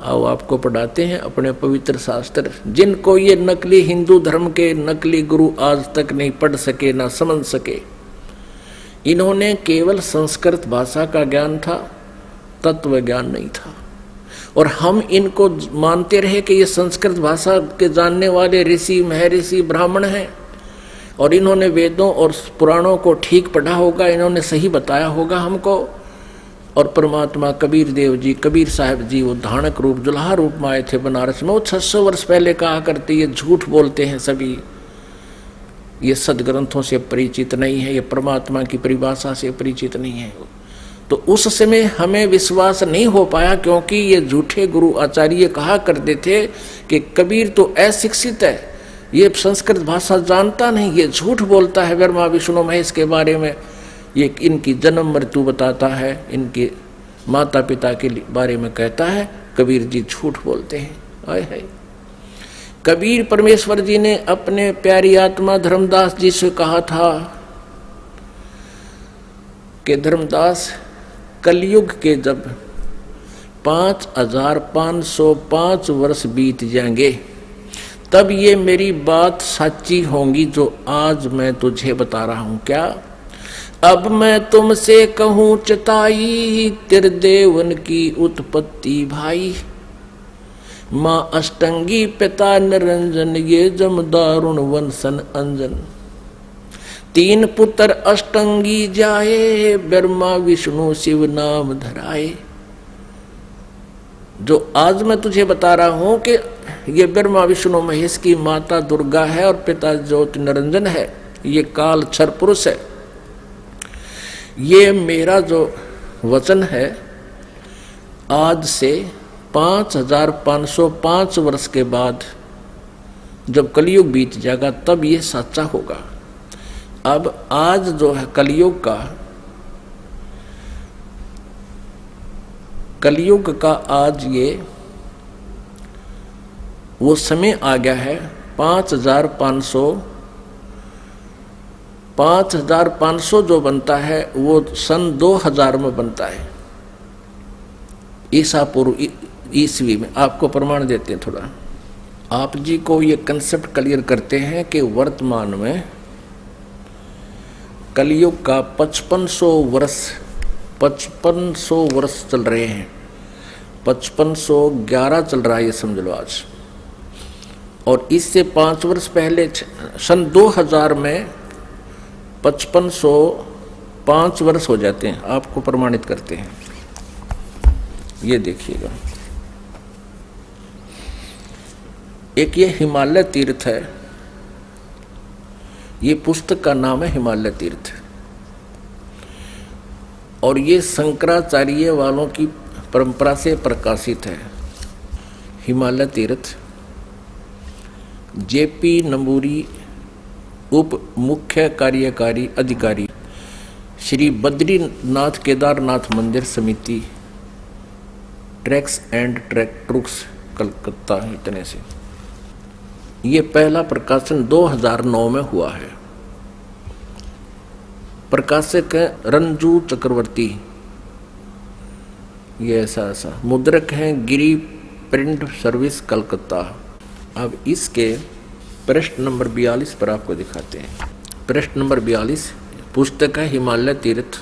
आओ आपको पढ़ाते हैं अपने पवित्र शास्त्र, जिनको ये नकली हिंदू धर्म के नकली गुरु आज तक नहीं पढ़ सके ना समझ सके। इन्होंने केवल संस्कृत भाषा का ज्ञान था, तत्व ज्ञान नहीं था। और हम इनको मानते रहे कि ये संस्कृत भाषा के जानने वाले ऋषि महर्षि ब्राह्मण हैं और इन्होंने वेदों और पुराणों को ठीक पढ़ा होगा, इन्होंने सही बताया होगा हमको। और परमात्मा कबीर देव जी, कबीर साहब जी, वो धानक रूप जुल्हा रूप में आए थे बनारस में, वो 600 वर्ष पहले कहा करते, ये झूठ बोलते हैं सभी, ये सदग्रंथों से परिचित नहीं है, ये परमात्मा की परिभाषा से परिचित नहीं है। तो उस समय हमें विश्वास नहीं हो पाया, क्योंकि ये झूठे गुरु आचार्य कहा करते थे कि कबीर तो अशिक्षित है, ये संस्कृत भाषा जानता नहीं, ये झूठ बोलता है ब्रह्मा विष्णु महेश के बारे में, ये इनकी जन्म मृत्यु बताता है, इनके माता पिता के बारे में कहता है। कबीर जी झूठ बोलते हैं। आए हाय। कबीर परमेश्वर जी ने अपने प्यारी आत्मा धर्मदास जी से कहा था कि धर्मदास, कलयुग के जब 5505 वर्ष बीत जाएंगे, तब ये मेरी बात सच्ची होंगी जो आज मैं तुझे बता रहा हूं। क्या? अब मैं तुमसे कहूं चताई, त्रिदेवन की उत्पत्ति भाई। माँ अष्टंगी पिता निरंजन, ये जमदारुण वंशन अंजन। 3 पुत्र अष्टंगी जाए, ब्रह्मा विष्णु शिव नाम धराए। जो आज मैं तुझे बता रहा हूं कि ये ब्रह्मा विष्णु महेश की माता दुर्गा है और पिता ज्योति निरंजन है, ये काल क्षर पुरुष है। ये मेरा जो वचन है, आज से 5505 वर्ष के बाद जब कलयुग बीत जाएगा, तब ये सच्चा होगा। अब आज जो है कलयुग का आज ये वो समय आ गया है। 5500 जो बनता है वो सन 2000 में बनता है, ईसा पूर्व ईस्वी में। आपको प्रमाण देते हैं थोड़ा, आप जी को ये कंसेप्ट क्लियर करते हैं कि वर्तमान में कलयुग का 5500 वर्ष चल रहे हैं। 5511 चल रहा है, ये समझ लो आज। और इससे 5 वर्ष पहले सन 2000 में 5505 वर्ष हो जाते हैं। आपको प्रमाणित करते हैं, ये देखिएगा। एक ये हिमालय तीर्थ है, ये पुस्तक का नाम है हिमालय तीर्थ, और ये शंकराचार्य वालों की परंपरा से प्रकाशित है। हिमालय तीर्थ जेपी नंबूरी उप मुख्य कार्यकारी अधिकारी, श्री बद्रीनाथ केदारनाथ मंदिर समिति, ट्रैक्स एंड ट्रुक्स, कलकत्ता, इतने से। ये पहला प्रकाशन 2009 में हुआ है। प्रकाशक है रंजू चक्रवर्ती, ये ऐसा मुद्रक हैं गिरी प्रिंट सर्विस, कलकत्ता। अब इसके पृष्ठ नंबर 42 पर आपको दिखाते हैं। पृष्ठ नंबर 42 पुस्तक है हिमालय तीर्थ,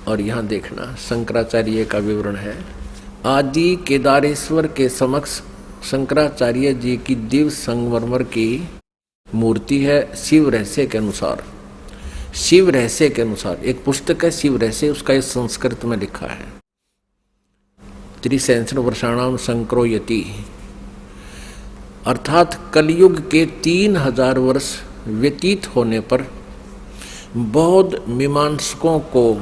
और यहाँ देखना शंकराचार्य का विवरण है। आदि केदारेश्वर के समक्ष शंकराचार्य जी की दिव्य संगमरमर की मूर्ति है। शिव रहस्य के अनुसार, शिव रहस्य के अनुसार एक पुस्तक है शिव रहस्य, उसका इस संस्कृत में लिखा है। 63 वर्षाणाम संक्रोयति, अर्थात कलयुग के 3000 वर्ष व्यतीत होने पर बौद्ध मीमांसकों को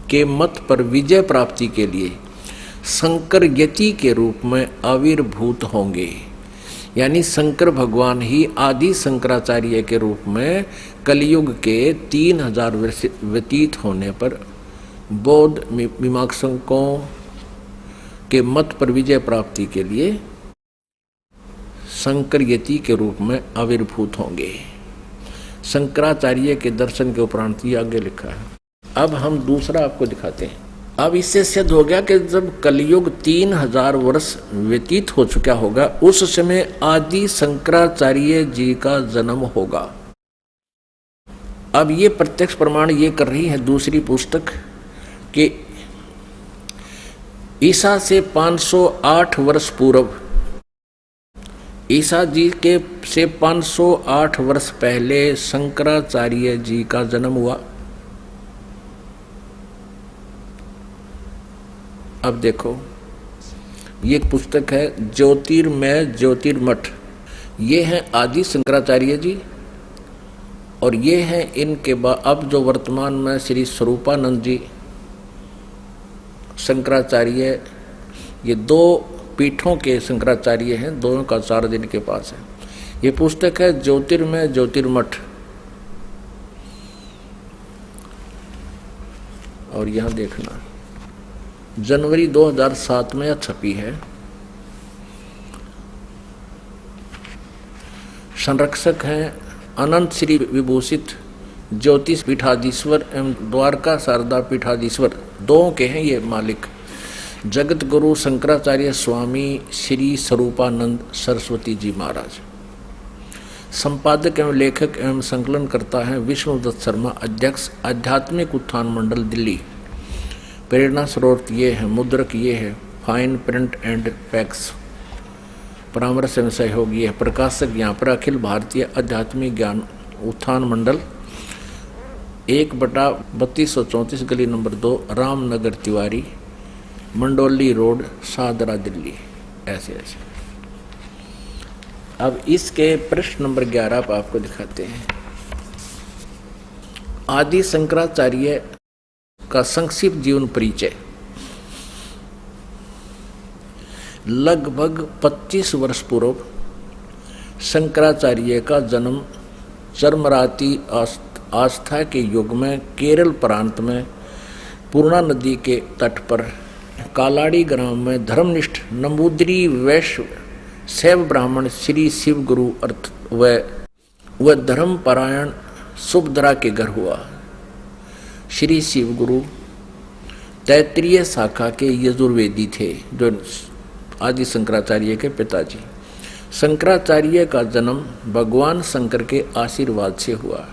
के मत पर विजय प्राप्ति के लिए शंकर यति के रूप में आविर्भूत होंगे। यानी शंकर भगवान ही आदि शंकराचार्य के रूप में कलयुग के 3000 वर्ष व्यतीत होने पर बौद्ध मीमांसकों के मत पर विजय प्राप्ति के लिए शंकर यति के रूप में आविर्भूत होंगे। शंकराचार्य के दर्शन के उपरांत ये आगे लिखा है। अब हम दूसरा आपको दिखाते हैं। अब इससे सिद्ध हो गया कि जब कलयुग 3000 वर्ष व्यतीत हो चुका होगा, उस समय आदि शंकराचार्य जी का जन्म होगा। अब ये प्रत्यक्ष प्रमाण ये कर रही है दूसरी पुस्तक कि ईसा से 508 वर्ष पूर्व, ईसा जी के से 508 वर्ष पहले शंकराचार्य जी का जन्म हुआ। अब देखो, ये पुस्तक है ज्योतिर्मय ज्योतिर्मठ। ये हैं आदि शंकराचार्य जी, और ये हैं इनके बाद अब जो वर्तमान में श्री स्वरूपानंद जी शंकराचार्य, ये दो पीठों के शंकराचार्य हैं, दोनों का आचार्य इनके पास है। ये पुस्तक है ज्योतिर्मय ज्योतिर्मठ, और यहाँ देखना जनवरी 2007 में छपी है। संरक्षक हैं अनंत श्री विभूषित ज्योतिष पीठाधीश्वर एवं द्वारका शारदा पीठाधीश्वर, दो के हैं ये मालिक, जगत गुरु शंकराचार्य स्वामी श्री स्वरूपानंद सरस्वती जी महाराज। संपादक एवं लेखक एवं संकलन करता है विष्णुदत्त शर्मा, अध्यक्ष आध्यात्मिक उत्थान मंडल दिल्ली। प्रेरणा स्रोत ये है, मुद्रक ये है फाइन प्रिंट एंड पैक्स, परामर्श एवं सहयोग ये है, प्रकाशक यहाँ पर अखिल भारतीय आध्यात्मिक ज्ञान उत्थान मंडल, 1/3234 गली नंबर 2 रामनगर तिवारी, मंडोली रोड, शाहदरा दिल्ली। ऐसे ऐसे। अब इसके प्रश्न नंबर 11 आप आपको दिखाते हैं। आदि शंकराचार्य का संक्षिप्त जीवन परिचय। लगभग 25 वर्ष पूर्व शंकराचार्य का जन्म चरमराती आस्था के युग में केरल प्रांत में पूर्णा नदी के तट पर कालाड़ी ग्राम में धर्मनिष्ठ नंबूदरी वैश्य शैव ब्राह्मण श्री शिव गुरु अर्थ व धर्मपरायण सुभद्रा के घर हुआ। श्री शिव गुरु तैत्रीय शाखा के यजुर्वेदी थे, जो आदि शंकराचार्य के पिताजी। शंकराचार्य का जन्म भगवान शंकर के आशीर्वाद से हुआ,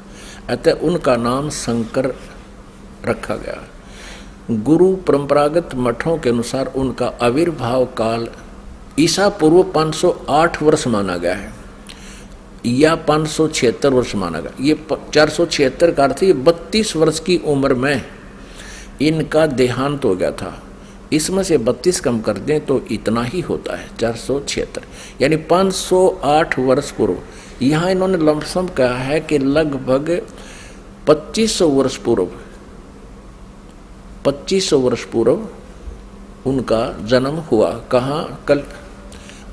अतः उनका नाम शंकर रखा गया। गुरु परंपरागत मठों के अनुसार उनका आविर्भाव काल ईसा पूर्व 508 वर्ष माना गया है, या 576 वर्ष माना गया। ये 476 का अर्थ, ये 32 वर्ष की उम्र में इनका देहांत हो गया था। इसमें से 32 कम कर दें तो इतना ही होता है 476, यानी 508 वर्ष पूर्व। यहाँ इन्होंने लमसम कहा है कि लगभग 2500 वर्ष पूर्व, 2500 वर्ष पूर्व उनका जन्म हुआ। कहाँ? कल।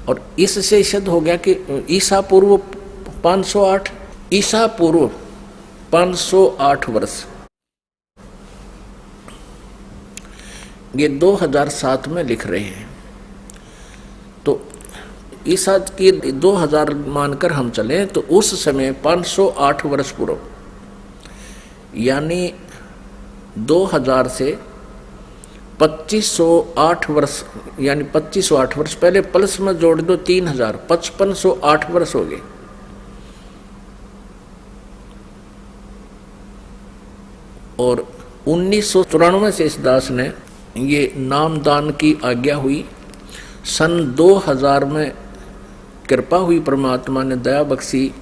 और इससे सिद्ध हो गया कि ईसा पूर्व 508, ईसा पूर्व 508 वर्ष, ये 2007 में लिख रहे हैं। तो ईसा की 2000 मानकर हम चलें तो उस समय 508 वर्ष पूर्व, यानी 2000 से 2508 वर्ष, यानी 2508 वर्ष पहले प्लस में जोड़ दो 3000, 5508 वर्ष हो गए। और 1994 से इस दास ने ये नामदान की आज्ञा हुई। सन 2000 में कृपा हुई, परमात्मा ने दया बख्शी,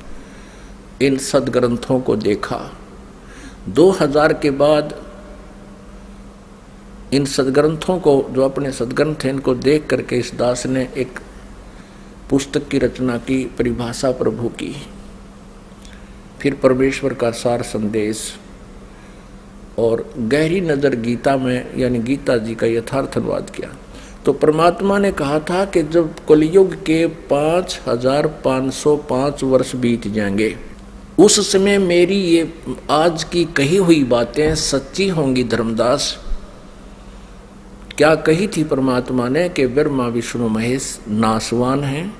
इन सदग्रंथों को देखा। 2000 के बाद इन सदग्रंथों को, जो अपने सदग्रंथ हैं, इनको देख करके इस दास ने एक पुस्तक की रचना की, परिभाषा प्रभु की, फिर परमेश्वर का सार संदेश, और गहरी नज़र गीता में, यानी गीता जी का यथार्थ अनुवाद किया। तो परमात्मा ने कहा था कि जब कलयुग के 5505 वर्ष बीत जाएंगे, उस समय मेरी ये आज की कही हुई बातें सच्ची होंगी। धर्मदास, क्या कही थी परमात्मा ने कि ब्रह्मा विष्णु महेश नाशवान हैं,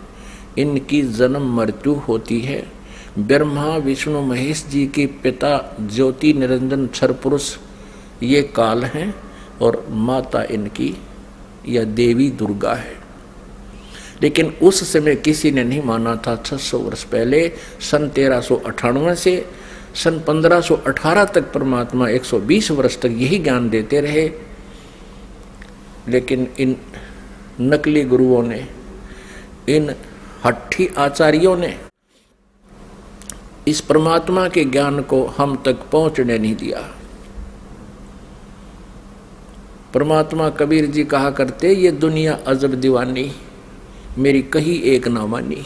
इनकी जन्म मृत्यु होती है। ब्रह्मा विष्णु महेश जी के पिता ज्योति निरंजन क्षर पुरुष ये काल हैं, और माता इनकी यह देवी दुर्गा है। लेकिन उस समय किसी ने नहीं माना था। 600 वर्ष पहले सन 1398 से सन 1518 तक परमात्मा 120 वर्ष तक यही ज्ञान देते रहे। लेकिन इन नकली गुरुओं ने, इन हट्ठी आचार्यों ने इस परमात्मा के ज्ञान को हम तक पहुंचने नहीं दिया। परमात्मा कबीर जी कहा करते, ये दुनिया अजब दीवानी, मेरी कही एक ना मानी।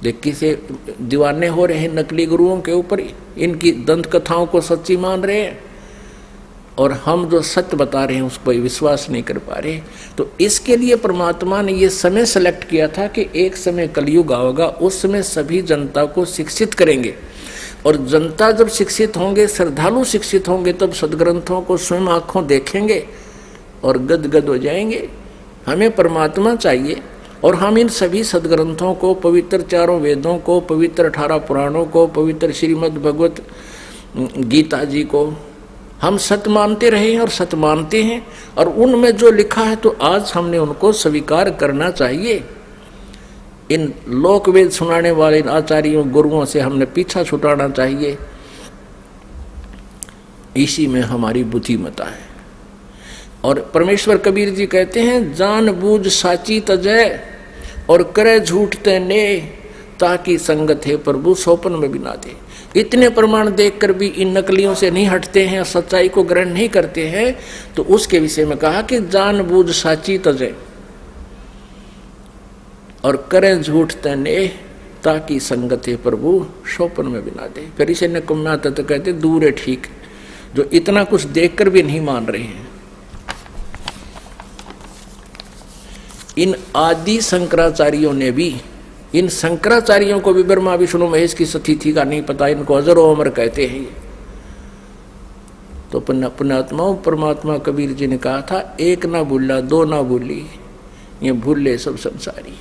देख किसे दीवाने हो रहे हैं नकली गुरुओं के ऊपर, इनकी दंत कथाओं को सच्ची मान रहे हैं और हम जो सत्य बता रहे हैं उस पर विश्वास नहीं कर पा रहे। तो इसके लिए परमात्मा ने ये समय सेलेक्ट किया था कि एक समय कलयुग आएगा, उस समय सभी जनता को शिक्षित करेंगे और जनता जब शिक्षित होंगे, श्रद्धालु शिक्षित होंगे, तब सदग्रंथों को स्वयं आंखों देखेंगे और गदगद हो जाएंगे। हमें परमात्मा चाहिए और हम इन सभी सदग्रंथों को, पवित्र चारों वेदों को, पवित्र 18 पुराणों को, पवित्र श्रीमद् भगवत गीता जी को हम सत्य मानते रहे हैं और सत्य मानते हैं और उनमें जो लिखा है तो आज हमने उनको स्वीकार करना चाहिए। इन लोक वेद सुनाने वाले आचार्यों गुरुओं से हमने पीछा छुटाना चाहिए। इसी में हमारी बुद्धिमता है। और परमेश्वर कबीर जी कहते हैं, जान बूझ साची तजय और करे झूठ तने, ताकि संगत है प्रभु सोपन में बिना दे। इतने प्रमाण देखकर भी इन नकलियों से नहीं हटते हैं, सच्चाई को ग्रहण नहीं करते हैं। तो उसके विषय में कहा कि जान बूझ साची तजय और करें झूठ तने, ताकि संगत है प्रभु सोपन में बिना दे। फिर इसे नकुम्या तत्व कहते, दूर है ठीक, जो इतना कुछ देखकर भी नहीं मान रहे हैं। इन आदि शंकराचार्यों ने भी, इन शंकराचार्यों को भी ब्रह्मा विष्णु महेश की सतिथि का नहीं पता, इनको अजर व अमर कहते हैं। तो पुण्यात्मा परमात्मा कबीर जी ने कहा था, एक ना भूला दो ना भूली, ये भूले सब संसारी।